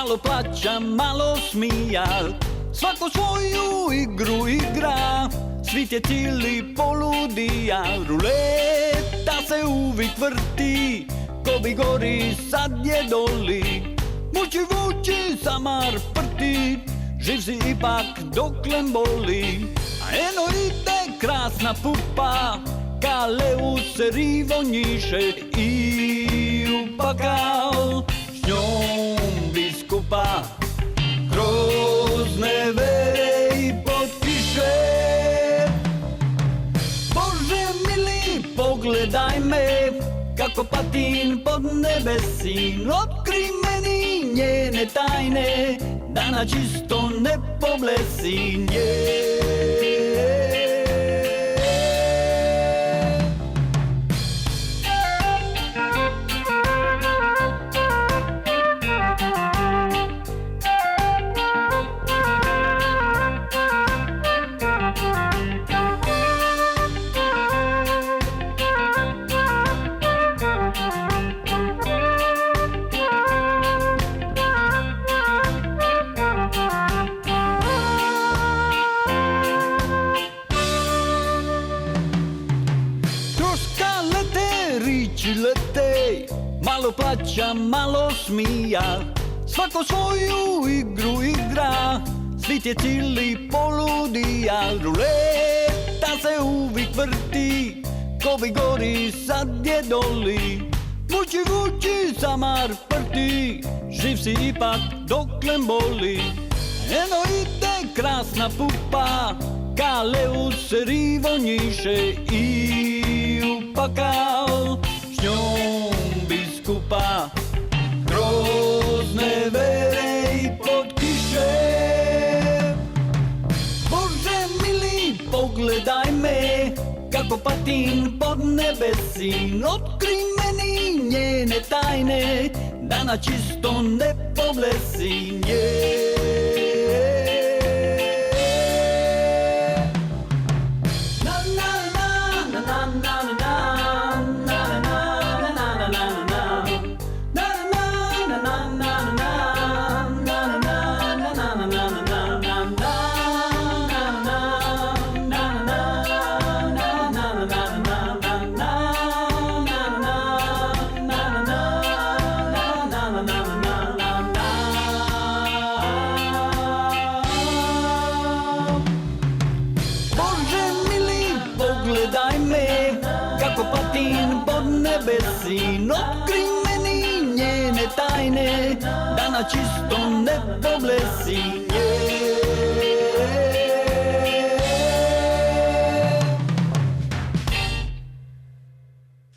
malo plaća, malo smija, svako svoju igru igra. Svijet je cijeli poludija, ruleta se uvijek vrti, ko bi gori sad je doli. Vuči, vuči, samar prti, živ si ipak doklem boli. A eno ide krasna pupa, Kaleu se rivo njiše i u pakao s njom biskupa. Kroz nevere i pod kiše, Bože mili, pogledaj me, kako patim pod nebesin. Otkri meni njene tajne, da na čisto ne poblesim. Riči lete, malo plaća, malo smija, svako svoju igru igra. Svijet je cijeli poludija, ruleta se uvijek vrti, ko bi gori sad je doli. Vuči, vuči, samar prti, živ si ipak doklem boli. Eno ide krasna pupa, Kaleu se rivo njiše i u pakao s njom biskupa. Kroz nevere i pod kiše, Bože mili, pogledaj me, kako patim pod nebesin. Otkri meni njene tajne, da na čisto ne poblesim. Pogledaj me, kako patim pod nebesin. Otkri meni njene tajne, da na čisto ne poblesim.